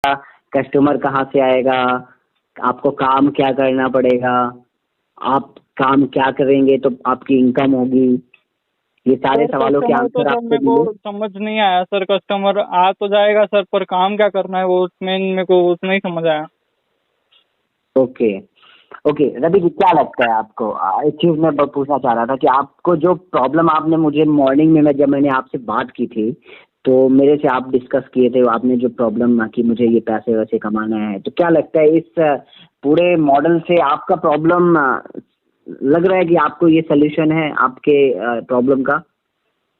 Customer कहाँ से आएगा, आपको काम क्या करना पड़ेगा, आप काम क्या करेंगे तो आपकी इनकम होगी, ये सारे सर सवालों के कस्टमर तो आंसर सर आपको मेरे को मिले। समझ नहीं आया सर। कस्टमर आ तो जाएगा सर, पर काम क्या करना है वो उसमें मेरे को उसमें ही समझ आया। ओके ओके रवि जी, क्या लगता है आपको? एक चीज मैं पूछना चाह रहा था कि आपको जो प्रॉब्लम आपने मुझे मॉर्निंग में जब मैंने आपसे बात की थी, तो मेरे से आप डिस्कस किए थे, आपने जो प्रॉब्लम कि मुझे ये पैसे वैसे कमाना है, तो क्या लगता है इस पूरे मॉडल से आपका प्रॉब्लम लग रहा है कि आपको ये सोल्यूशन है आपके प्रॉब्लम का?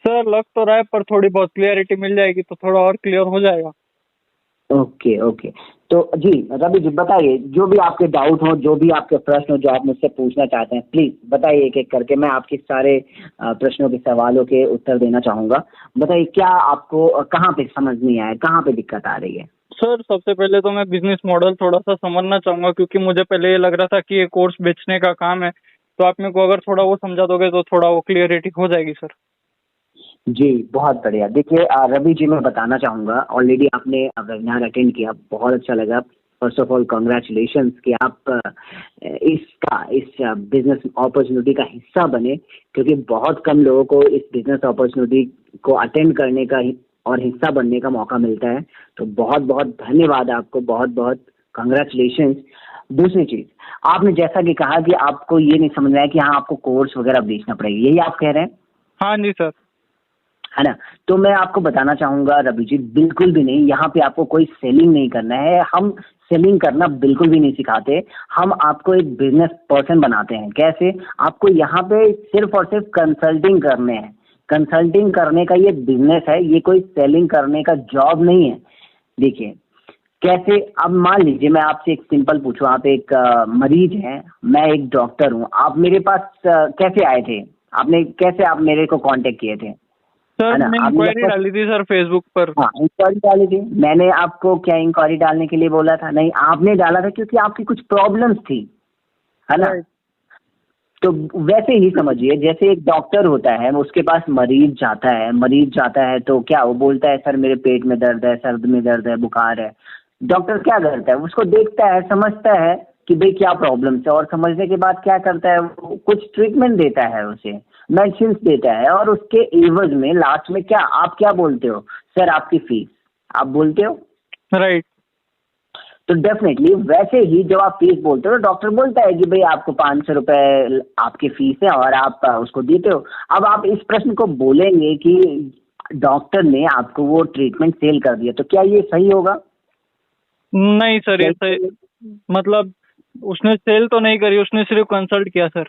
सर लग तो रहा है, पर थोड़ी बहुत क्लियरिटी मिल जाएगी तो थोड़ा और क्लियर हो जाएगा। Okay okay. तो जी रवि जी बताइए, जो भी आपके डाउट हो, जो भी आपके प्रश्न हो, जो आप मुझसे पूछना चाहते हैं, प्लीज बताइए एक एक करके। मैं आपके सारे प्रश्नों के सवालों के उत्तर देना चाहूंगा। बताइए क्या आपको कहाँ पे समझ नहीं आया, कहाँ पे दिक्कत आ रही है? सर सबसे पहले तो मैं बिजनेस मॉडल थोड़ा सा समझना चाहूंगा, क्योंकि मुझे पहले ये लग रहा था कि ये कोर्स बेचने का काम है। तो आप मेरे को अगर थोड़ा वो समझा दोगे तो थोड़ा वो क्लियरिटी हो जाएगी सर। जी बहुत बढ़िया। देखिए रवि जी, मैं बताना चाहूँगा, ऑलरेडी आपने वेबिनार अटेंड किया, बहुत अच्छा लगा। फर्स्ट ऑफ ऑल कॉन्ग्रेचुलेशंस कि आप इस बिजनेस अपॉर्चुनिटी का हिस्सा बने, क्योंकि बहुत कम लोगों को इस बिजनेस अपॉर्चुनिटी को अटेंड करने का और हिस्सा बनने का मौका मिलता है। तो बहुत बहुत धन्यवाद आपको, बहुत बहुत कॉन्ग्रेचुलेशंस। दूसरी चीज, आपने जैसा कि कहा कि आपको ये नहीं समझ रहा है कि हाँ आपको कोर्स वगैरह बेचना पड़ेगा, यही आप कह रहे हैं, हाँ जी सर। है ना? तो मैं आपको बताना चाहूंगा रवि जी, बिल्कुल भी नहीं, यहाँ पे आपको कोई सेलिंग नहीं करना है। हम सेलिंग करना बिल्कुल भी नहीं सिखाते। हम आपको एक बिजनेस पर्सन बनाते हैं। कैसे? आपको यहाँ पे सिर्फ और सिर्फ कंसल्टिंग करने हैं। कंसल्टिंग करने का ये बिजनेस है, ये कोई सेलिंग करने का जॉब नहीं है। देखिए कैसे, अब मान लीजिए मैं आपसे एक सिंपल पूछूं, आप एक मरीज हैं, मैं एक डॉक्टर हूं, आप मेरे पास कैसे आए थे? आपने कैसे आप मेरे को कांटेक्ट किए थे, सर है ना? मैंने आपने इंक्वायरी जब डाली थी सर फेसबुक पर। हाँ इंक्वायरी डाली थी, मैंने आपको क्या इंक्वायरी डालने के लिए बोला था? नहीं, आपने डाला था क्योंकि आपकी कुछ प्रॉब्लम्स थी, है ना? राइट। तो वैसे ही समझिए, जैसे एक डॉक्टर होता है, उसके पास मरीज जाता है तो क्या वो बोलता है सर मेरे पेट में दर्द है, सर में दर्द है, बुखार है। डॉक्टर क्या करता है? उसको देखता है, समझता है कि भाई क्या प्रॉब्लम है, और समझने के बाद क्या करता है, वो कुछ ट्रीटमेंट देता है, उसे मेडिसिन देता है, और उसके एवज में लास्ट में क्या आप क्या बोलते हो? सर आपकी फीस, आप बोलते हो। राइट। तो डेफिनेटली वैसे ही जब आप फीस बोलते हो, डॉक्टर बोलता है कि भाई आपको 500 रुपए आपकी फीस है और आप उसको देते हो। अब आप इस प्रश्न को बोलेंगे कि डॉक्टर ने आपको वो ट्रीटमेंट सेल कर दिया, तो क्या ये सही होगा? नहीं सर, क्या ये ये सही सही? मतलब उसने सेल तो नहीं करी, उसने सिर्फ कंसल्ट किया सर।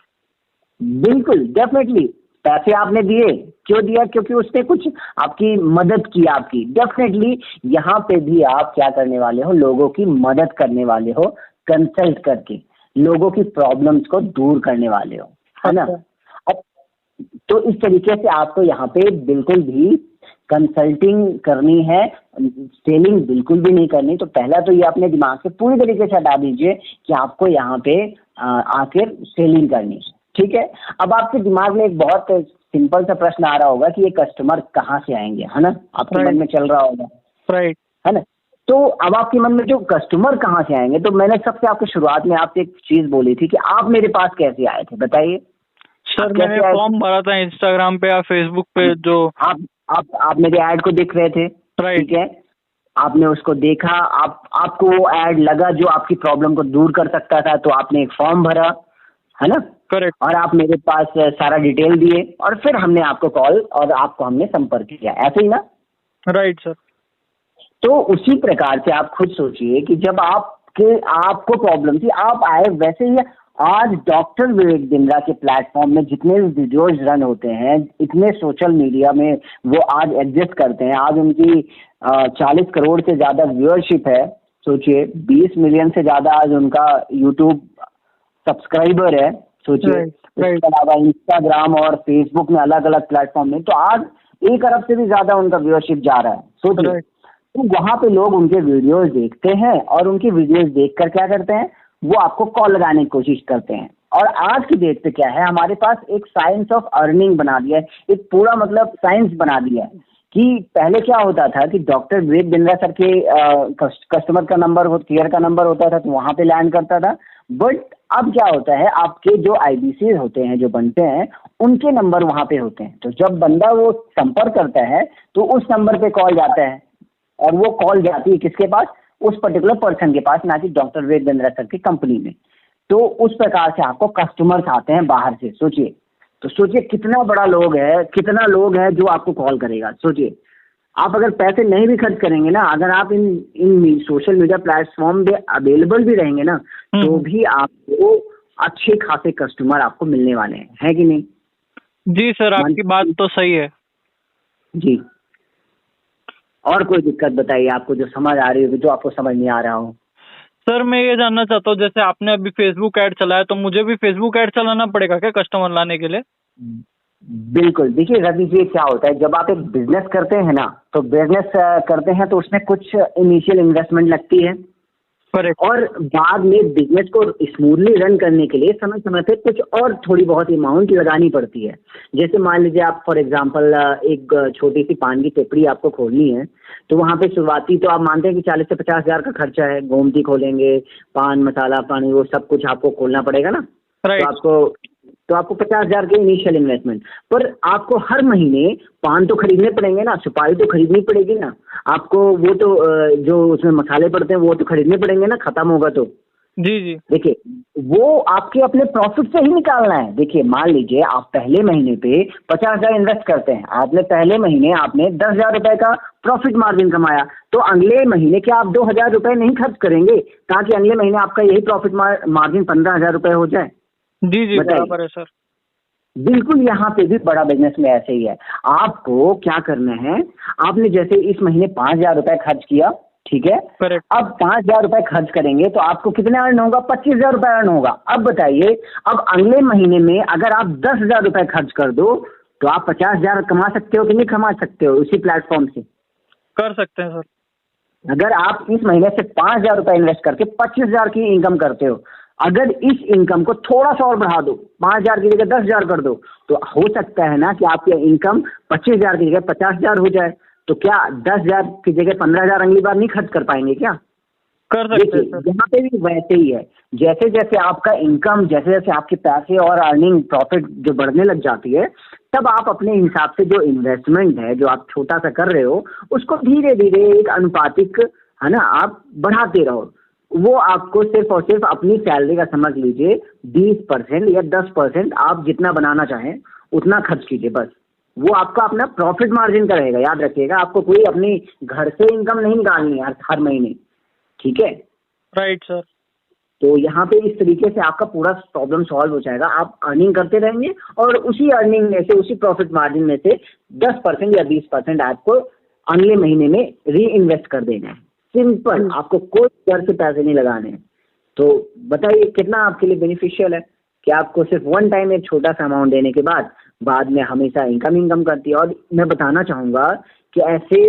बिल्कुल डेफिनेटली। पैसे आपने दिए, क्यों दिया? क्योंकि उसने कुछ आपकी मदद की, आपकी। डेफिनेटली यहाँ पे भी आप क्या करने वाले हो, लोगों की मदद करने वाले हो, कंसल्ट करके लोगों की प्रॉब्लम्स को दूर करने वाले हो, है ना? अच्छा। अब तो इस तरीके से आपको यहाँ पे बिल्कुल भी कंसल्टिंग करनी है, सेलिंग बिल्कुल भी नहीं करनी। तो पहला तो ये अपने दिमाग से पूरी तरीके से हटा दीजिए कि आपको यहाँ पे आकर सेलिंग करनी है, ठीक है? अब आपके दिमाग में एक बहुत सिंपल सा प्रश्न आ रहा होगा कि ये कस्टमर कहाँ से आएंगे, है ना? आपके मन राइट। में चल रहा होगा, राइट। है ना? तो अब आपके मन में जो कस्टमर कहाँ से आएंगे, तो मैंने सबसे आपको शुरुआत में आपसे एक चीज बोली थी कि आप मेरे पास कैसे आए थे, बताइए। सर आप मैंने कैसे आए थे? फॉर्म भरा था इंस्टाग्राम पे या फेसबुक पे जो। आप मेरे ऐड को देख रहे थे, राइट। ठीक है? आपने उसको देखा, आपको वो ऐड लगा जो आपकी प्रॉब्लम को दूर कर सकता था, तो आपने एक फॉर्म भरा, है ना? करेक्ट। और आप मेरे पास सारा डिटेल दिए, और फिर हमने आपको कॉल और आपको हमने संपर्क किया, ऐसे ही ना? Right sir. तो उसी प्रकार से आप खुद सोचिए कि जब आपको प्रॉब्लम थी, आप आए। वैसे ही आज डॉक्टर विवेक बिंद्रा के प्लेटफॉर्म में जितने भी वीडियोज रन होते हैं, इतने सोशल मीडिया में वो आज एग्जिस्ट करते हैं। आज उनकी 40 करोड़ से ज्यादा व्यूअरशिप है। सोचिए, 20 मिलियन से ज्यादा आज उनका यूट्यूब सब्सक्राइबर है, सोचिए। राइट। इसके राइट। अलावा इंस्टाग्राम और फेसबुक में अलग अलग प्लेटफॉर्म में तो आज 1 अरब से भी ज्यादा उनका व्यूअरशिप जा रहा है, सोचिए। राइट। तो वहां पे लोग उनके वीडियोस देखते हैं, और उनकी वीडियोस देखकर क्या करते हैं, वो आपको कॉल लगाने की कोशिश करते हैं। और आज की डेट पे क्या है, हमारे पास एक साइंस ऑफ अर्निंग बना दिया है, एक पूरा मतलब साइंस बना दिया है कि पहले क्या होता था कि डॉक्टर विवेक बिंद्रा सर के कस्टमर का नंबर हो, केयर का नंबर होता था तो वहां पे लैंड करता था। बट अब क्या होता है, आपके जो आईबीसी होते हैं जो बनते हैं उनके नंबर वहां पे होते हैं। तो जब बंदा वो संपर्क करता है तो उस नंबर पे कॉल जाता है, और वो कॉल जाती है किसके पास, उस पर्टिकुलर पर्सन के पास, ना कि डॉक्टर विवेक बिंद्रा सर की कंपनी में। तो उस प्रकार से आपको कस्टमर्स आते हैं बाहर से। सोचिए, तो सोचिए कितना बड़ा लोग है, कितना लोग है जो आपको कॉल करेगा। सोचिए, आप अगर पैसे नहीं भी खर्च करेंगे ना, अगर आप इन इन सोशल मीडिया प्लेटफॉर्म पे अवेलेबल भी रहेंगे ना, तो भी आपको अच्छे खासे कस्टमर आपको मिलने वाले हैं, है कि नहीं? जी सर, आपकी बात तो सही है जी। और कोई दिक्कत बताइए आपको जो समझ आ रही हो, जो आपको समझ नहीं आ रहा हो। सर। मैं ये जानना चाहता हूँ, जैसे आपने अभी फेसबुक ऐड चलाया तो मुझे भी फेसबुक ऐड चलाना पड़ेगा क्या कस्टमर लाने के लिए? बिल्कुल। देखिए रवि जी, क्या होता है जब आप एक बिजनेस करते हैं ना, तो बिजनेस करते हैं तो उसमें कुछ इनिशियल इन्वेस्टमेंट लगती है। करेक्ट। और बाद में बिजनेस को स्मूथली रन करने के लिए समय समय पे कुछ और थोड़ी बहुत अमाउंट लगानी पड़ती है। जैसे मान लीजिए आप फॉर एग्जांपल एक छोटी सी पान की टपरी आपको खोलनी है, तो वहाँ पे शुरुआती तो आप मानते हैं कि 40 से 50 हज़ार का खर्चा है। गोमती खोलेंगे, पान मसाला पानी वो सब कुछ आपको खोलना पड़ेगा ना। राइट। तो आपको 50 हज़ार के इनिशियल इन्वेस्टमेंट, पर आपको हर महीने पान तो खरीदने पड़ेंगे ना, सुपारी तो खरीदनी पड़ेगी ना आपको, वो तो जो उसमें मसाले पड़ते हैं वो तो खरीदने पड़ेंगे ना, खत्म होगा तो। जी जी। देखिए, वो आपके अपने प्रॉफिट से ही निकालना है। देखिए मान लीजिए आप पहले महीने पे 50 हज़ार इन्वेस्ट करते हैं, आपने पहले महीने आपने 10 हज़ार रुपए का प्रॉफिट मार्जिन कमाया, तो अगले महीने क्या आप 2 हज़ार रुपए नहीं खर्च करेंगे ताकि अगले महीने आपका यही प्रॉफिट मार्जिन 15 हज़ार रुपए हो जाए? जी जी, बराबर है सर। बिल्कुल, यहाँ पे भी बड़ा बिजनेस में ऐसे ही है। आपको क्या करना है, आपने जैसे इस महीने 5 हज़ार रुपए खर्च किया, ठीक है। करेक्ट। अब 5 हज़ार रुपए खर्च करेंगे तो आपको कितना अर्न होगा, 25 हज़ार रुपए अर्न होगा। अब बताइए, अब अगले महीने में अगर आप 10 हज़ार रुपए खर्च कर दो तो आप 50 हज़ार कमा सकते हो कि नहीं कमा सकते हो उसी प्लेटफॉर्म से? कर सकते हैं सर। अगर आप इस महीने से 5 हज़ार रुपए इन्वेस्ट करके 25 हज़ार की इनकम करते हो, अगर इस इनकम को थोड़ा सा और बढ़ा दो, 5 हज़ार की जगह 10 हज़ार कर दो, तो हो सकता है ना कि आपकी इनकम 25 हज़ार की जगह 50 हज़ार हो जाए। तो क्या 10 हज़ार की जगह 15 हज़ार अगली बार नहीं खर्च कर पाएंगे क्या? कर सकते हैं देखिए सर। यहाँ पे भी वैसे ही है। जैसे जैसे आपका इनकम, जैसे जैसे आपके पैसे और अर्निंग प्रॉफिट जो बढ़ने लग जाती है, तब आप अपने हिसाब से जो इन्वेस्टमेंट है जो आप छोटा सा कर रहे हो उसको धीरे धीरे एक अनुपातिक, है ना, आप बढ़ाते रहो। वो आपको सिर्फ और सिर्फ अपनी सैलरी का समझ लीजिए 20% या 10% आप जितना बनाना चाहें उतना खर्च कीजिए बस। वो आपका अपना प्रॉफिट मार्जिन का रहेगा, याद रखिएगा। आपको कोई अपनी घर से इनकम नहीं निकालनी है हर महीने, ठीक है। Right sir. तो यहाँ पे इस तरीके से आपका पूरा प्रॉब्लम सॉल्व हो जाएगा। आप अर्निंग करते रहेंगे और उसी अर्निंग में से, उसी प्रॉफिट मार्जिन में से 10% या 20% आपको अगले महीने में री इन्वेस्ट कर देना है। सिंपल, आपको कोई घर से पैसे नहीं लगाने हैं। तो बताइए कितना आपके लिए बेनिफिशियल है कि आपको सिर्फ वन टाइम एक छोटा सा अमाउंट देने के बाद में हमेशा इनकम करती है। और मैं बताना चाहूँगा कि ऐसे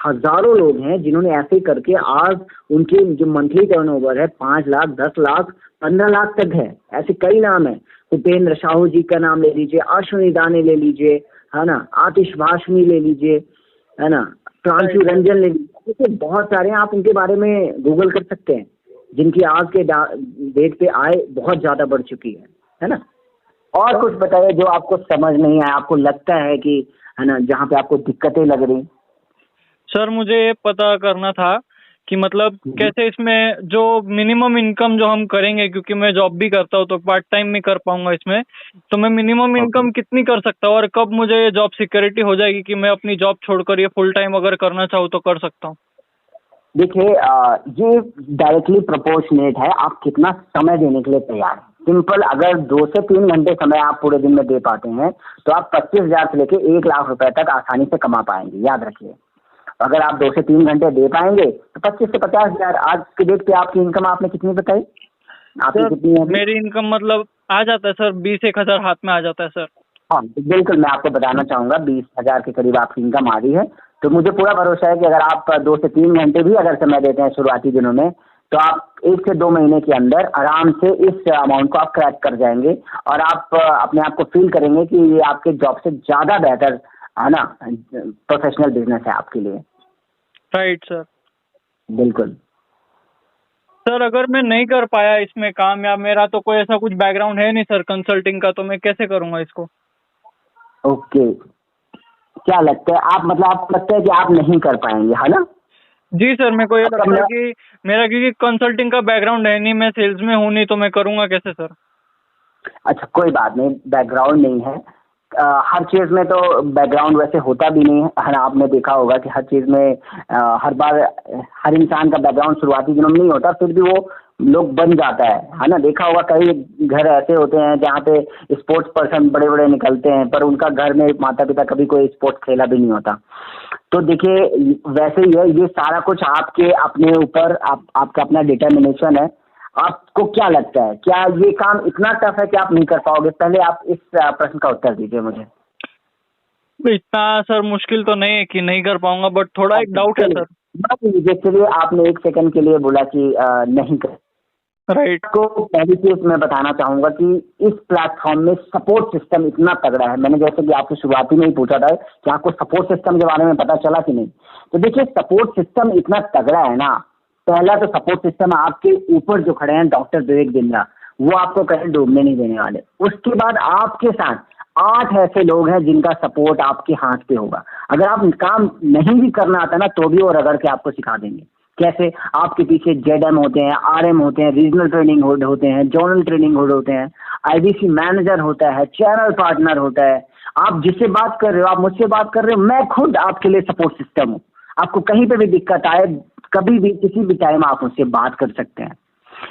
हजारों लोग हैं जिन्होंने ऐसे करके आज उनके जो मंथली टर्नओवर है 5 लाख, 10 लाख, 15 लाख तक है। ऐसे कई नाम है। उपेंद्र साहू जी का नाम ले लीजिए, अश्विनी दाने ले लीजिए, है ना, आतिशभाषिणी ले लीजिए, है ना, प्रांशु रंजन ले लीजिए, ऐसे बहुत सारे हैं। आप उनके बारे में गूगल कर सकते हैं जिनकी आज के डेट पे आय बहुत ज्यादा बढ़ चुकी है ना। और कुछ बताइए जो आपको समझ नहीं आया, आपको लगता है कि, है ना, जहाँ पे आपको दिक्कतें लग रही। सर मुझे ये पता करना था कि मतलब कैसे इसमें जो मिनिमम इनकम जो हम करेंगे, क्योंकि मैं जॉब भी करता हूँ तो पार्ट टाइम में कर पाऊंगा इसमें, तो मैं मिनिमम इनकम कितनी कर सकता हूँ और कब मुझे ये जॉब सिक्योरिटी हो जाएगी कि मैं अपनी जॉब छोड़कर ये फुल टाइम अगर करना चाहूँ तो कर सकता हूँ? देखिए ये डायरेक्टली प्रोपोर्शनेट है आप कितना समय देने के लिए तैयार हैं। सिंपल, अगर 2 से 3 घंटे समय आप पूरे दिन में दे पाते हैं तो आप 25,000 से लेके 1 लाख रुपए तक आसानी से कमा पाएंगे, याद रखिए। अगर आप 2 से 3 घंटे दे पाएंगे तो 25 से 50,000। आज की डेट पे आपकी इनकम आपने कितनी बताई, आपकी कितनी है? मेरी इनकम मतलब आ जाता है सर 20-1 हज़ार हाथ में आ जाता है सर। हाँ बिल्कुल, मैं आपको बताना चाहूँगा 20,000 के करीब आपकी इनकम आ रही है। तो मुझे पूरा भरोसा है कि अगर आप 2 से 3 घंटे भी अगर समय देते हैं शुरुआती दिनों में, तो आप 1 से 2 महीने के अंदर आराम से इस अमाउंट को आप क्रैक कर जाएंगे और आप अपने आप को फील करेंगे कि ये आपके जॉब से ज़्यादा बेहतर है ना, प्रोफेशनल बिजनेस है आपके लिए। Right sir. बिल्कुल। सर अगर मैं नहीं कर पाया इसमें काम, या मेरा तो कोई ऐसा कुछ बैकग्राउंड है नहीं सर कंसल्टिंग का, तो मैं कैसे करूँगा इसको? ओके, क्या लगता है आप, मतलब आपको लगता है कि आप नहीं कर पाएंगे, है ना? जी सर, मेरे को ये आपका लगता है मैं कि मेरा, क्योंकि कंसल्टिंग का बैकग्राउंड है नहीं, मैं सेल्स में हूँ नहीं, तो मैं करूँगा कैसे सर? अच्छा, कोई बात नहीं, बैकग्राउंड नहीं है। हर चीज़ में तो बैकग्राउंड वैसे होता भी नहीं है ना। आपने देखा होगा कि हर चीज़ में हर बार हर इंसान का बैकग्राउंड शुरुआती दिनों में नहीं होता, फिर भी वो लोग बन जाता है ना। देखा होगा कई घर ऐसे होते हैं जहाँ पे स्पोर्ट्स पर्सन बड़े बड़े निकलते हैं, पर उनका घर में माता पिता कभी कोई स्पोर्ट्स खेला भी नहीं होता। तो देखिए, वैसे ही है, ये सारा कुछ आपके अपने ऊपर, आपका अपना डिटर्मिनेशन है। आपको क्या लगता है, क्या ये काम इतना टफ है कि आप नहीं कर पाओगे? पहले आप इस प्रश्न का उत्तर दीजिए मुझे। इतना सर मुश्किल तो नहीं है कि नहीं कर पाऊंगा, बट थोड़ा एक डाउट है चलिए, सर। मान लीजिए, चलिए आपने एक सेकंड के लिए बोला कि नहीं कर। राइट। आपको पहली चीज मैं बताना चाहूंगा कि इस प्लेटफॉर्म में सपोर्ट सिस्टम इतना तगड़ा है। मैंने जैसे कि आपको शुरुआती में ही पूछा था कि आपको सपोर्ट सिस्टम के बारे में पता चला कि नहीं, तो देखिए सपोर्ट सिस्टम इतना तगड़ा है ना। पहला तो सपोर्ट सिस्टम आपके ऊपर जो खड़े हैं डॉक्टर विवेक बिंद्रा, वो आपको कहीं डूबने नहीं देने वाले। उसके बाद आपके साथ 8 ऐसे लोग हैं जिनका सपोर्ट आपके हाथ पे होगा। अगर आप काम नहीं भी करना आता ना, तो भी वो रगड़ के आपको सिखा देंगे। कैसे? आपके पीछे जेडएम होते हैं, आरएम होते हैं, रीजनल ट्रेनिंग हेड होते हैं, जोनल ट्रेनिंग हेड होते हैं, आईडीसी मैनेजर होता है, चैनल पार्टनर होता है। आप जिससे बात कर रहे हो, आप मुझसे बात कर रहे हो, मैं खुद आपके लिए सपोर्ट सिस्टम हूँ। आपको कहीं पे भी दिक्कत आए, कभी भी किसी भी टाइम आप मुझसे बात कर सकते हैं।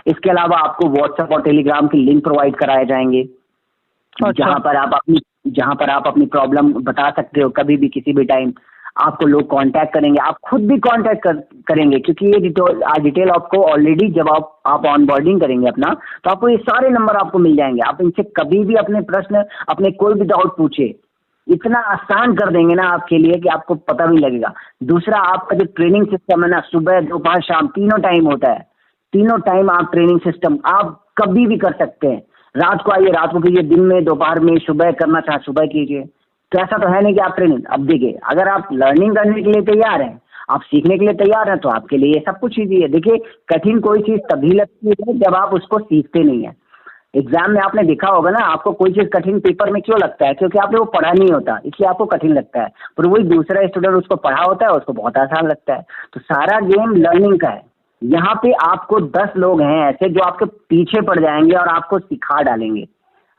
इसके अलावा आपको व्हाट्सएप और टेलीग्राम की लिंक प्रोवाइड कराए जाएंगे, अच्छा। जहां पर आप अपनी प्रॉब्लम बता सकते हो कभी भी किसी भी टाइम। आपको लोग कांटेक्ट करेंगे, आप खुद भी कांटेक्ट करेंगे, क्योंकि ये डिटेल आपको ऑलरेडी, जब आप ऑनबोर्डिंग करेंगे अपना, तो आपको ये सारे नंबर आपको मिल जाएंगे। आप इनसे कभी भी अपने प्रश्न, अपने कोई भी डाउट पूछे। इतना आसान कर देंगे ना आपके लिए कि आपको पता भी लगेगा। दूसरा, आपका जो ट्रेनिंग सिस्टम है ना, सुबह दोपहर शाम तीनों टाइम होता है। तीनों टाइम आप ट्रेनिंग सिस्टम आप कभी भी कर सकते हैं। रात को आइए, रात को कीजिए, दिन में, दोपहर में, सुबह करना चाहे सुबह कीजिए। तो ऐसा तो है नहीं कि आप ट्रेनिंग, अब देखिए, अगर आप लर्निंग करने के लिए तैयार हैं, आप सीखने के लिए तैयार हैं, तो आपके लिए सब कुछ ईजी है। देखिए, कठिन कोई चीज़ तभी लगती है जब आप उसको सीखते नहीं है। एग्जाम में आपने देखा होगा ना, आपको कोई चीज़ कठिन पेपर में क्यों लगता है? क्योंकि आपने वो पढ़ा नहीं होता, इसलिए आपको कठिन लगता है। पर वही दूसरा स्टूडेंट उसको पढ़ा होता है, उसको बहुत आसान लगता है। तो सारा गेम लर्निंग का है। यहाँ पे आपको 10 लोग हैं ऐसे जो आपके पीछे पड़ जाएंगे और आपको सिखा डालेंगे,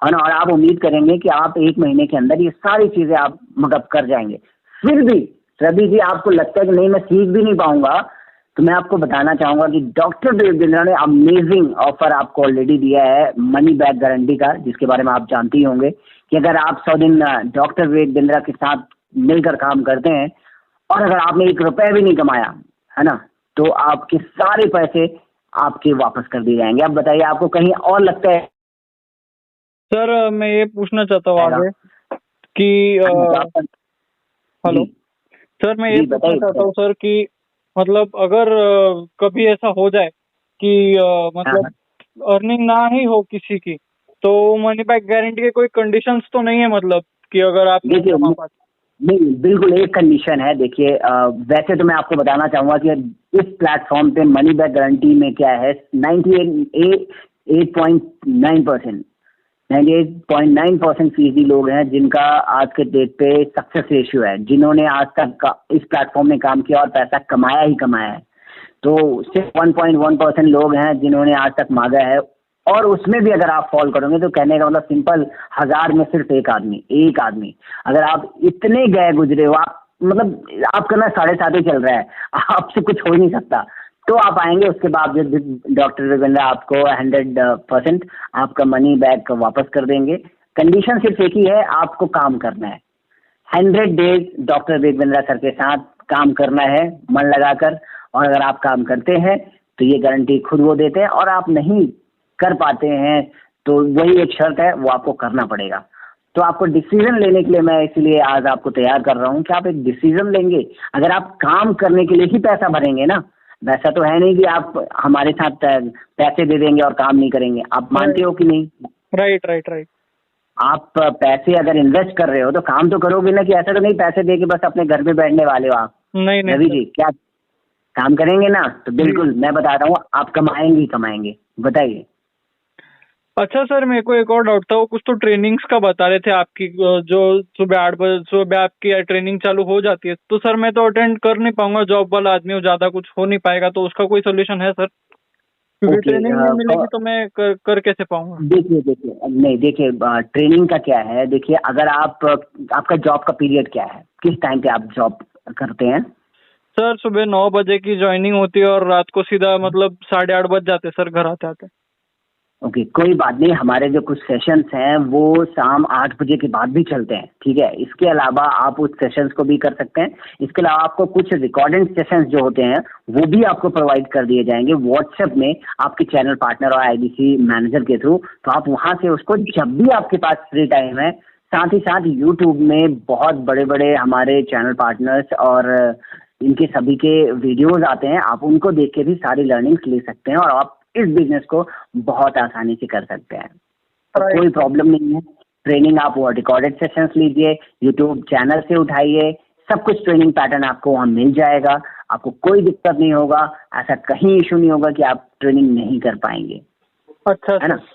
है ना। और आप उम्मीद करेंगे कि आप 1 महीने के अंदर ये सारी चीज़ें आप मतलब कर जाएंगे। फिर भी रवि जी, आपको लगता है कि नहीं मैं सीख भी नहीं पाऊंगा, तो मैं आपको बताना चाहूंगा कि डॉक्टर विवेक बिंद्रा ने अमेजिंग ऑफर आपको ऑलरेडी दिया है मनी बैक गारंटी का, जिसके बारे में आप जानते ही होंगे कि अगर आप 100 दिन डॉक्टर विवेक बिंद्रा के साथ मिलकर काम करते हैं, और अगर आपने 1 रुपया भी नहीं कमाया, है ना, तो आपके सारे पैसे आपके वापस कर दिए जाएंगे। अब बताइए, आपको कहीं और लगता है? सर मैं ये पूछना चाहता हूँ आगे कि हेलो जी सर, मैं ये जी, पूछना बताइए चाहता बताइए। हूँ सर कि मतलब अगर कभी ऐसा हो जाए कि हाँ मतलब हाँ। अर्निंग ना ही हो किसी की, तो मनी बैक गारंटी के कोई कंडीशंस तो नहीं है, मतलब कि अगर आप नहीं देखिए, कमा पाते? नहीं, बिल्कुल एक कंडीशन है। देखिए, वैसे तो मैं आपको बताना चाहूंगा कि इस प्लेटफॉर्म पे मनी बैक गारंटी में क्या है, 98.9%, 98.9% फीसदी लोग हैं जिनका आज के डेट पे सक्सेस रेशियो है, जिन्होंने आज तक इस प्लेटफॉर्म में काम किया और पैसा कमाया ही कमाया है। तो सिर्फ 1.1% लोग हैं जिन्होंने आज तक मांगा है। और उसमें भी अगर आप फॉल करोगे, तो कहने का मतलब सिंपल, 1000 में सिर्फ एक आदमी, अगर आप इतने गए गुजरे हो, आप मतलब आपका ना 7.5 ही चल रहा है, आपसे कुछ हो ही नहीं सकता, तो आप आएंगे। उसके बाद डॉक्टर विवेक आपको 100% आपका मनी बैक वापस कर देंगे। कंडीशन सिर्फ एक ही है, आपको काम करना है। 100 days doctor Vivek Bindra sir के साथ काम करना है मन लगाकर। और अगर आप काम करते हैं तो ये गारंटी खुद वो देते हैं, और आप नहीं कर पाते हैं तो वही एक शर्त है, वो आपको करना पड़ेगा। तो आपको डिसीजन लेने के लिए मैं इसलिए आज आपको तैयार कर रहा हूँ कि आप एक डिसीजन लेंगे। अगर आप काम करने के लिए ही पैसा भरेंगे ना, वैसा तो है नहीं कि आप हमारे साथ पैसे दे देंगे और काम नहीं करेंगे। आप मानते हो कि नहीं? Right right right. आप पैसे अगर इन्वेस्ट कर रहे हो तो काम तो करोगे ना, कि ऐसा तो नहीं पैसे दे के बस अपने घर पे बैठने वाले हो आप। नहीं नहीं रवि सर। जी क्या काम करेंगे ना? तो जी। बिल्कुल मैं बता रहा हूँ, आप कमाएंगे ही कमाएंगे। बताइए। अच्छा सर, मेरे को एक और डाउट था, वो कुछ तो ट्रेनिंग्स का बता रहे थे आपकी, जो सुबह 8 बजे सुबह आपकी ट्रेनिंग चालू हो जाती है, तो सर मैं तो अटेंड कर नहीं पाऊंगा, जॉब वाला आदमी हूँ, ज्यादा कुछ हो नहीं पाएगा, तो उसका कोई सोल्यूशन है सर? क्योंकि ओके। ट्रेनिंग नहीं मिलेगी तो मैं कर कैसे पाऊंगा? देखिए देखिए नहीं, देखिए ट्रेनिंग का क्या है, देखिए अगर आप आपका जॉब का पीरियड क्या है, किस टाइम पे आप जॉब करते हैं? सर सुबह 9 बजे की ज्वाइनिंग होती है और रात को सीधा मतलब 8:30 बज जाते सर घर आते आते। ओके, कोई बात नहीं, हमारे जो कुछ सेशंस हैं वो शाम 8 बजे के बाद भी चलते हैं, ठीक है। इसके अलावा आप उस सेशंस को भी कर सकते हैं। इसके अलावा आपको कुछ रिकॉर्डेड सेशंस जो होते हैं वो भी आपको प्रोवाइड कर दिए जाएंगे व्हाट्सएप में, आपके चैनल पार्टनर और आईबीसी मैनेजर के थ्रू। तो आप वहां से उसको जब भी आपके पास फ्री टाइम है, साथ ही साथ यूट्यूब में बहुत बड़े बड़े हमारे चैनल पार्टनर्स और इनके सभी के वीडियोस आते हैं, आप उनको देख के भी सारी लर्निंग्स ले सकते हैं और आप इस बिजनेस को बहुत आसानी से कर सकते हैं। तो कोई प्रॉब्लम नहीं है। ट्रेनिंग आप वो रिकॉर्डेड सेशंस लीजिए, यूट्यूब चैनल से उठाइए, सब कुछ ट्रेनिंग पैटर्न आपको वहाँ मिल जाएगा। आपको कोई दिक्कत नहीं होगा, ऐसा कहीं इशू नहीं होगा कि आप ट्रेनिंग नहीं कर पाएंगे। अच्छा है ना? सर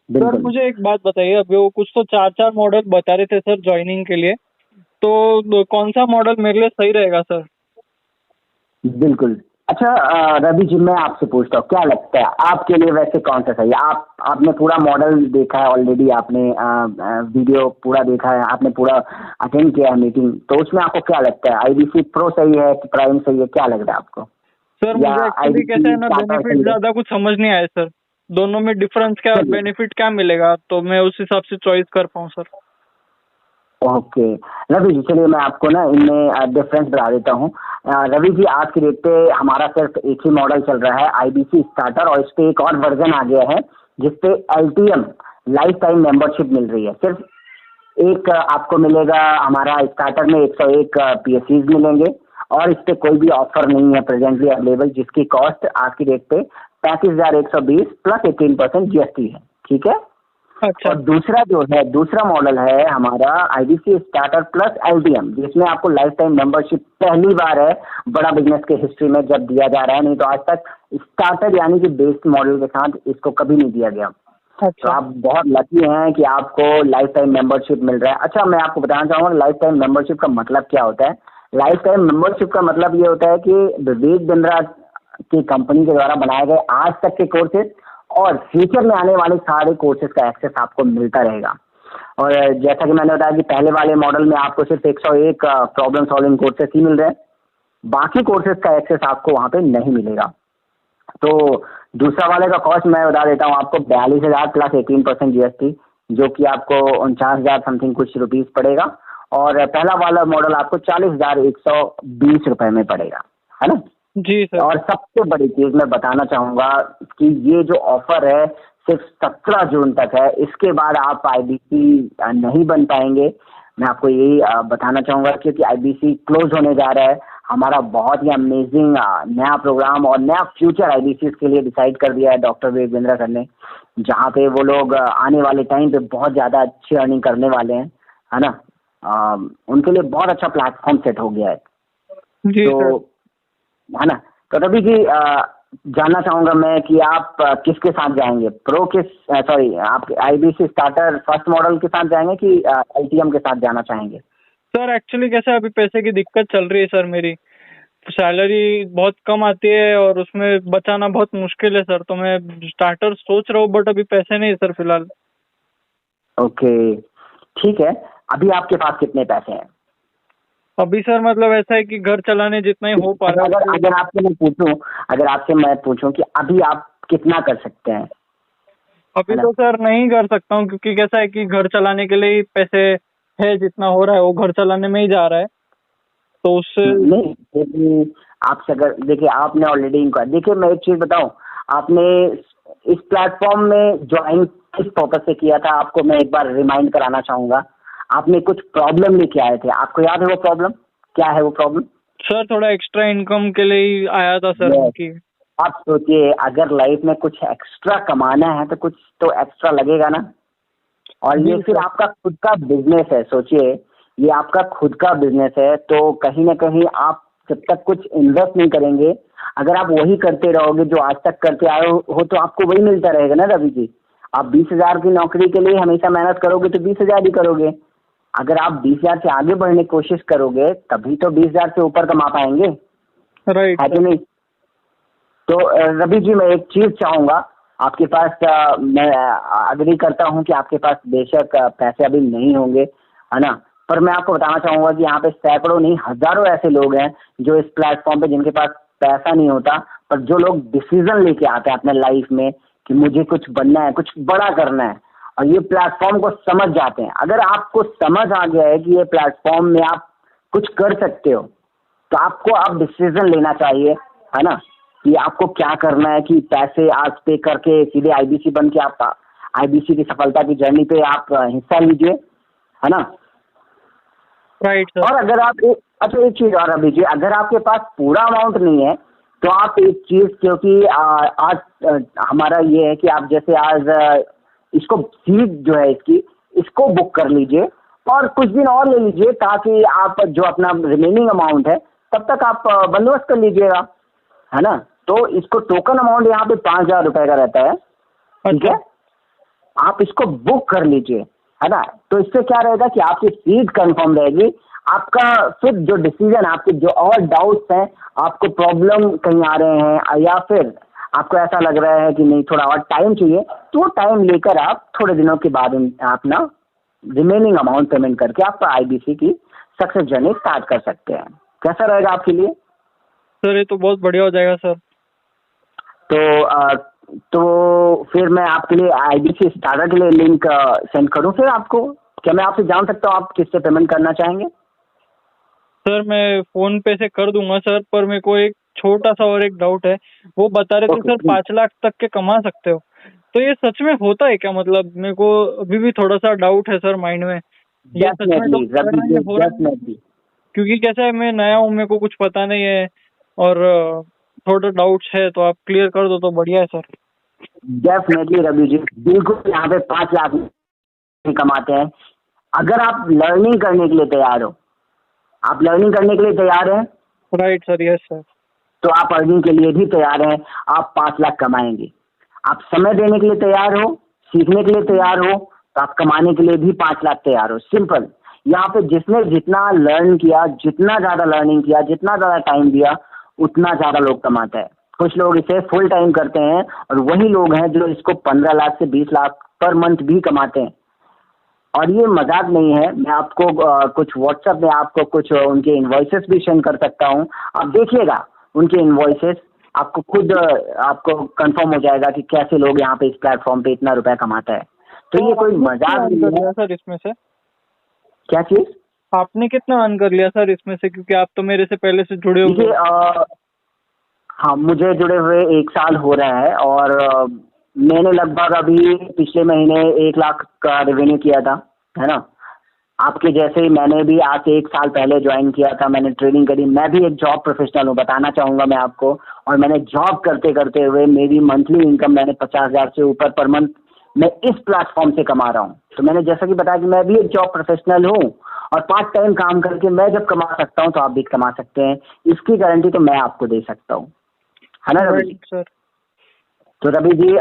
बिल्कुल मुझे एक बात बताइए, अभी वो कुछ तो 4 मॉडल बता रहे थे सर ज्वाइनिंग के लिए, तो कौन सा मॉडल मेरे लिए सही रहेगा सर? बिल्कुल। अच्छा रवि जी, मैं आपसे पूछता हूँ, क्या लगता है आपके लिए वैसे कौन सा सही है? आपने पूरा मॉडल देखा है ऑलरेडी, आपने वीडियो पूरा देखा है, आपने पूरा अटेंड किया है मीटिंग, तो उसमें आपको क्या लगता है, आईबीसी प्रो सही है कि प्राइम सही है, क्या लग रहा है आपको? सर या मुझे एक्चुअली कैसा आईबीसी है ना, टाटा बेनिफिट सही है? ज्यादा कुछ समझ नहीं आया सर, दोनों में डिफरेंस क्या और चलिए, बेनिफिट क्या मिलेगा, तो मैं उस हिसाब से चॉइस कर पाऊँ सर। ओके रवि जी, चलिए मैं आपको ना इनमें डिफरेंस बता देता हूँ। रवि जी, आज की डेट पे हमारा सिर्फ एक ही मॉडल चल रहा है, आईबीसी स्टार्टर, और इस पे एक और वर्जन आ गया है जिसपे एलटीएम लाइफ टाइम मेंबरशिप मिल रही है। सिर्फ एक आपको मिलेगा, हमारा स्टार्टर में 101 पीएससीज मिलेंगे, और इस पे कोई भी ऑफर नहीं है प्रेजेंटली अवेलेबल, जिसकी कॉस्ट आज की डेट पे 35,120 प्लस 18% जीएसटी है, ठीक है। अच्छा। और दूसरा जो है, दूसरा मॉडल है हमारा आईबीसी स्टार्टर प्लस एलटीएम, जिसमें आपको लाइफ टाइम मेंबरशिप पहली बार है बड़ा बिजनेस के हिस्ट्री में जब दिया जा रहा है, नहीं तो आज तक स्टार्टर यानी कि बेस्ड मॉडल के साथ इसको कभी नहीं दिया गया। तो अच्छा। आप बहुत लकी हैं कि आपको लाइफ टाइम मेंबरशिप मिल रहा है। अच्छा, मैं आपको बताना चाहूँगा लाइफ टाइम मेंबरशिप का मतलब क्या होता है। लाइफ टाइम मेंबरशिप का मतलब ये होता है कि विवेक बिंद्रा की कंपनी के द्वारा बनाए गए आज तक के कोर्सेज और फ्यूचर में आने वाले सारे कोर्सेज का एक्सेस आपको मिलता रहेगा। और जैसा कि मैंने बताया कि पहले वाले मॉडल में आपको सिर्फ 101 प्रॉब्लम सॉल्विंग कोर्सेज ही मिल रहे हैं, बाकी कोर्सेज का एक्सेस आपको वहाँ पे नहीं मिलेगा। तो दूसरा वाले का कॉस्ट मैं बता देता हूँ आपको, 42,000 प्लस 18% जीएसटी, जो कि आपको 49,000 समथिंग कुछ रुपीस पड़ेगा। और पहला वाला मॉडल आपको 40,120 रुपए में पड़ेगा, है ना। जी सर। और सबसे बड़ी चीज मैं बताना चाहूंगा कि ये जो ऑफर है सिर्फ 17 जून तक है, इसके बाद आप आईबीसी नहीं बन पाएंगे। मैं आपको यही बताना चाहूंगा, क्योंकि आईबीसी क्लोज होने जा रहा है। हमारा बहुत ही अमेजिंग नया प्रोग्राम और नया फ्यूचर आईबीसी के लिए डिसाइड कर दिया है डॉक्टर विवेक बिंद्रा सर ने, जहाँ पे वो लोग आने वाले टाइम पे बहुत ज्यादा अच्छी अर्निंग करने वाले हैं, है ना। उनके लिए बहुत अच्छा प्लेटफॉर्म सेट हो गया है। जी तो सर। है ना। तो रवि जी, जानना चाहूंगा मैं कि आप किसके साथ जाएंगे, प्रो किस सॉरी आप आईबीसी स्टार्टर फर्स्ट मॉडल के साथ जाएंगे कि एलटीएम के साथ जाना चाहेंगे? सर एक्चुअली कैसा है, अभी पैसे की दिक्कत चल रही है सर, मेरी सैलरी बहुत कम आती है और उसमें बचाना बहुत मुश्किल है सर, तो मैं स्टार्टर सोच रहा हूँ, बट अभी पैसे नहीं है सर फिलहाल। ओके, ठीक है। अभी आपके पास कितने पैसे हैं? अभी सर मतलब ऐसा है कि घर चलाने जितना ही हो पा रहा है अगर अगर आपसे मैं पूछूं अगर आपसे मैं पूछूं कि अभी आप कितना कर सकते हैं? अभी है ना। तो सर नहीं कर सकता हूँ, क्योंकि कैसा है कि घर चलाने के लिए ही पैसे है, जितना हो रहा है वो घर चलाने में ही जा रहा है, तो उससे। नहीं, यदि आपसे अगर देखिए, आपने ऑलरेडी इनको देखिए, मैं एक चीज बताऊं, आपने इस प्लेटफॉर्म में ज्वाइन किस पर्पज से किया था, आपको मैं एक बार रिमाइंड कराना चाहूंगा। आपने कुछ प्रॉब्लम लेके आए थे, आपको याद है वो प्रॉब्लम क्या है? वो प्रॉब्लम सर थोड़ा एक्स्ट्रा इनकम के लिए ही आया था सर उनकी। आप सोचिए, अगर लाइफ में कुछ एक्स्ट्रा कमाना है तो कुछ तो एक्स्ट्रा लगेगा ना। और ये जी फिर सर। आपका खुद का बिजनेस है। सोचिए, ये आपका खुद का बिजनेस है, तो कहीं ना कहीं आप जब तक कुछ इन्वेस्ट नहीं करेंगे, अगर आप वही करते रहोगे जो आज तक करते आए हो तो आपको वही मिलता रहेगा ना रवि जी। आप 20,000 की नौकरी के लिए हमेशा मेहनत करोगे तो 20,000 ही करोगे। अगर आप 20,000 से आगे बढ़ने की कोशिश करोगे तभी तो 20,000 से ऊपर कमा पाएंगे, राइट है कि सर। नहीं? तो रवि जी, मैं एक चीज चाहूंगा आपके पास, मैं अग्री करता हूं कि आपके पास बेशक पैसे अभी नहीं होंगे, है ना? पर मैं आपको बताना चाहूंगा कि यहाँ पे सैकड़ों नहीं हजारों ऐसे लोग हैं जो इस प्लेटफॉर्म पे, जिनके पास पैसा नहीं होता, पर जो लोग डिसीजन लेके आते हैं अपने लाइफ में कि मुझे कुछ बनना है, कुछ बड़ा करना है, और ये प्लेटफॉर्म को समझ जाते हैं। अगर आपको समझ आ गया है कि ये प्लेटफॉर्म में आप कुछ कर सकते हो, तो आपको अब डिसीजन लेना चाहिए, है ना, कि आपको क्या करना है, कि पैसे आज पे करके सीधे आईबीसी बन के आप आईबीसी की सफलता की जर्नी पे आप हिस्सा लीजिए, है ना? Right sir. और अगर आप अच्छा एक चीज और अभी जी, अगर आपके पास पूरा अमाउंट नहीं है तो आप एक चीज, क्योंकि आज हमारा ये है कि आप जैसे आज इसको सीट जो है इसको बुक कर लीजिए और कुछ दिन और ले लीजिए, ताकि आप जो अपना रिमेनिंग अमाउंट है तब तक आप बंदोबस्त कर लीजिएगा, है ना? तो इसको टोकन अमाउंट यहाँ पे 5,000 रुपए का रहता है, ठीक अच्छा। है? आप इसको बुक कर लीजिए, है ना? तो इससे क्या रहेगा कि आपकी सीट कंफर्म रहेगी। आपका फिर जो डिसीजन, आपके जो और डाउट्स हैं, आपको प्रॉब्लम कहीं आ रहे हैं या फिर आपको ऐसा लग रहा है कि नहीं थोड़ा और टाइम चाहिए, तो वो टाइम लेकर आप थोड़े दिनों के बाद अपना रिमेनिंग अमाउंट पेमेंट करके आप आईबीसी की सक्सेस जर्नी स्टार्ट कर सकते हैं। कैसा रहेगा आपके लिए? सर ये तो बहुत बढ़िया हो जाएगा सर। तो तो फिर मैं आपके लिए आईबीसी स्टार्टर के लिए लिंक सेंड करूं फिर आपको? क्या मैं आपसे जान सकता हूं आप किससे पेमेंट करना चाहेंगे? सर मैं फोन पे से कर दूंगा सर, पर मेरे को एक छोटा सा और एक डाउट है। वो बता रहे थे ओके सर प्लीज। 5 लाख तक के कमा सकते हो, तो ये सच में होता है क्या? मतलब मेरे को अभी भी थोड़ा सा डाउट है सर माइंड में, ये सच में तो डेफिनेटली कर रवि रहे जी, हैं, हो रहा है? डेफिनेटली। क्योंकि कैसा है, मैं नया हूँ, मेरे को कुछ पता नहीं है और थोड़ा डाउट्स है, तो आप क्लियर कर दो तो बढ़िया है सर। डेफिनेटली रवि जी, बिल्कुल यहाँ पे 5 लाख नहीं कमाते हैं। अगर आप लर्निंग करने के लिए तैयार हो, आप लर्निंग करने के लिए तैयार हैं, राइट सर। Yes sir. तो आप अर्निंग के लिए भी तैयार हैं। आप 5 लाख कमाएंगे। आप समय देने के लिए तैयार हो, सीखने के लिए तैयार हो, तो आप कमाने के लिए भी 5 लाख तैयार हो। सिंपल। यहाँ पे जिसने जितना लर्न किया, जितना ज्यादा लर्निंग किया, जितना ज्यादा टाइम दिया, उतना ज्यादा लोग कमाता है। कुछ लोग इसे फुल टाइम करते हैं और वही लोग हैं जो इसको 15 लाख से 20 लाख पर मंथ भी कमाते हैं। और ये मजाक नहीं है। मैं आपको कुछ व्हाट्सएप में आपको कुछ उनके इनवॉइसेस भी सेंड कर सकता हूँ। आप देखिएगा उनके इनवॉइसेस, आपको खुद आपको कंफर्म हो जाएगा कि कैसे लोग यहाँ पे इस प्लेटफॉर्म पे इतना रुपया कमाता है। तो ये कोई आपने कितना मजाक अर्न नहीं कर है। लिया सर इसमें से? क्या चीज? आपने कितना अर्न कर लिया सर इसमें से, क्योंकि आप तो मेरे से पहले से जुड़े हुए देखिए, हो। हाँ, मुझे जुड़े हुए 1 साल हो रहा है और मैंने लगभग अभी पिछले महीने 1 लाख का रेवेन्यू किया था, है ना? आपके जैसे ही मैंने भी आज से 1 साल पहले ज्वाइन किया था, मैंने ट्रेनिंग करी। मैं भी एक जॉब प्रोफेशनल हूँ, बताना चाहूंगा मैं आपको। और मैंने जॉब करते करते हुए मेरी मंथली इनकम मैंने 50,000 से ऊपर पर मंथ मैं इस प्लेटफॉर्म से कमा रहा हूँ। तो मैंने जैसा कि बताया कि मैं भी एक जॉब प्रोफेशनल हूँ और पार्ट टाइम काम करके मैं जब कमा सकता हूँ तो आप भी कमा सकते हैं। इसकी गारंटी तो मैं आपको दे सकता हूँ, है ना रवि जी? Right sir. तो रवि जी,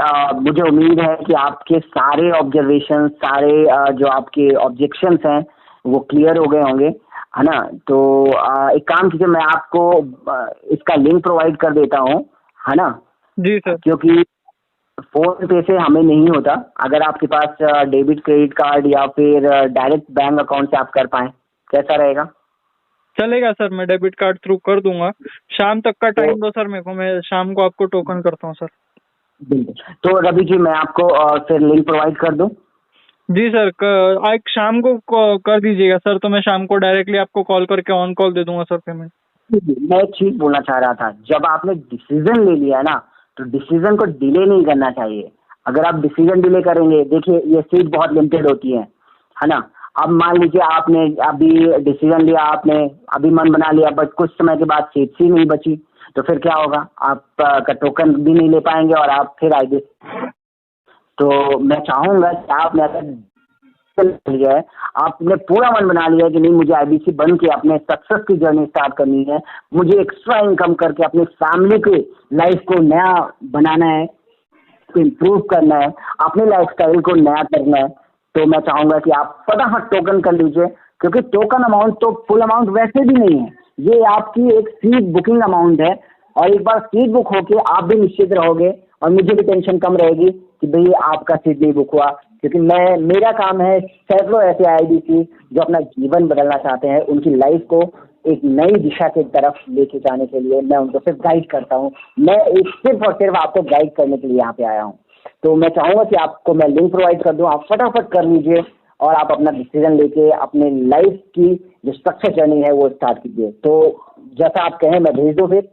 मुझे उम्मीद है कि आपके सारे ऑब्जर्वेशन, सारे जो आपके ऑब्जेक्शंस हैं वो क्लियर हो गए होंगे, है ना? तो एक काम कीजिए, मैं आपको इसका लिंक प्रोवाइड कर देता हूँ, है ना? जी सर। क्योंकि फोन पे से हमें नहीं होता। अगर आपके पास डेबिट क्रेडिट कार्ड या फिर डायरेक्ट बैंक अकाउंट से आप कर पाए, कैसा रहेगा? चलेगा सर, मैं डेबिट कार्ड थ्रू कर दूंगा। शाम तक का तो टाइम दो सर मेरे को, मैं शाम को आपको टोकन करता हूँ सर। बिल्कुल। तो रवि जी, मैं आपको फिर लिंक प्रोवाइड कर दूं? जी सर, आज शाम को कर दीजिएगा सर, तो मैं शाम को डायरेक्टली आपको कॉल करके ऑन कॉल दे दूंगा सर पेमेंट। मैं एक चीज बोलना चाह रहा था, जब आपने डिसीजन ले लिया ना, तो डिसीजन को डिले नहीं करना चाहिए। अगर आप डिसीजन डिले करेंगे, देखिए ये सीट बहुत लिमिटेड होती है ना? अब मान लीजिए आपने अभी डिसीजन लिया, आपने अभी मन बना लिया, बट कुछ समय के बाद सीट्स ही नहीं बची, तो फिर क्या होगा? आप का टोकन भी नहीं ले पाएंगे और आप फिर आएंगे। तो मैं चाहूंगा कि आप लिया है, आपने पूरा मन बना लिया है कि नहीं मुझे आईबीसी बन के अपने सक्सेस की जर्नी स्टार्ट करनी है, मुझे एक्स्ट्रा इनकम करके अपनी फैमिली की लाइफ को नया बनाना है, इम्प्रूव करना है, अपने लाइफस्टाइल को नया करना है, तो मैं चाहूंगा कि आप फटाफट टोकन कर लीजिए, क्योंकि टोकन अमाउंट तो फुल अमाउंट वैसे भी नहीं है, ये आपकी एक सीट बुकिंग अमाउंट है। और एक बार सीट बुक होके आप भी निश्चित रहोगे और मुझे भी टेंशन कम रहेगी कि भाई आपका सीट नहीं बुक हुआ, क्योंकि मेरा काम है सैकड़ों ऐसे आईबीसी जो अपना जीवन बदलना चाहते हैं, उनकी लाइफ को एक नई दिशा की तरफ लेके जाने के लिए मैं उनको सिर्फ गाइड करता हूँ। मैं एक सिर्फ और सिर्फ आपको गाइड करने के लिए यहाँ पे आया हूँ। तो मैं चाहूँगा कि आपको मैं लिंक प्रोवाइड कर दूँ, आप फटाफट कर लीजिए और आप अपना डिसीजन लेके अपने लाइफ की जो सक्सेस जर्नी है वो स्टार्ट कीजिए। तो जैसा आप कहें मैं भेज दूँ फिर?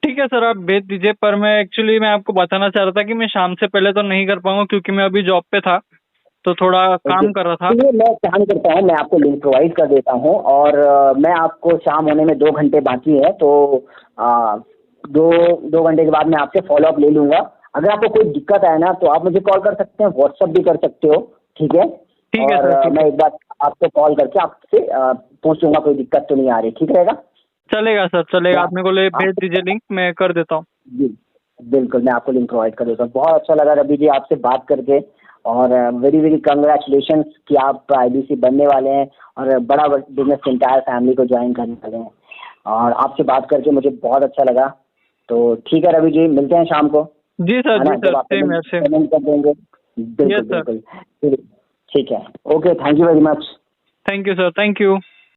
ठीक है सर, आप भेज दीजिए। पर मैं आपको बताना चाह रहा था कि मैं शाम से पहले तो नहीं कर पाऊंगा, क्योंकि मैं अभी जॉब पे था, तो थोड़ा काम कर रहा था। चलिए मैं काम करता हूँ, मैं आपको लिंक प्रोवाइड कर देता हूँ और मैं आपको शाम होने में 2 घंटे बाकी है, तो 2 घंटे के बाद मैं आपसे फॉलो अप ले लूंगा। अगर आपको कोई दिक्कत आए ना तो आप मुझे कॉल कर सकते हैं, व्हाट्सअप भी कर सकते हो, ठीक है? ठीक है और सर, ठीक मैं है। एक बार आपको कॉल करके आपसे पूछ लूंगा कोई दिक्कत तो नहीं आ रही, ठीक रहेगा? चलेगा सर, चलेगा। आप मेरे को भेज आप- दीजिए लिंक, मैं कर देता हूँ। जी बिल्कुल, मैं आपको लिंक प्रोवाइड कर देता हूँ। बहुत अच्छा लगा रवि जी आपसे बात करके, और वेरी वेरी कंग्रेचुलेशन कि आप आईबीसी बनने वाले हैं और बड़ा बिजनेस इंटायर फैमिली को ज्वाइन करने वाले हैं, और आपसे बात करके मुझे बहुत अच्छा लगा। तो ठीक है रवि जी, मिलते हैं शाम को, जी सर, है ना? जी सर, जब आप सेम है, सेम। पेमेंट कर देंगे। बिल्कुल यस सर। बिल्कुल, ठीक है, okay, thank you very much. Thank you sir, thank you.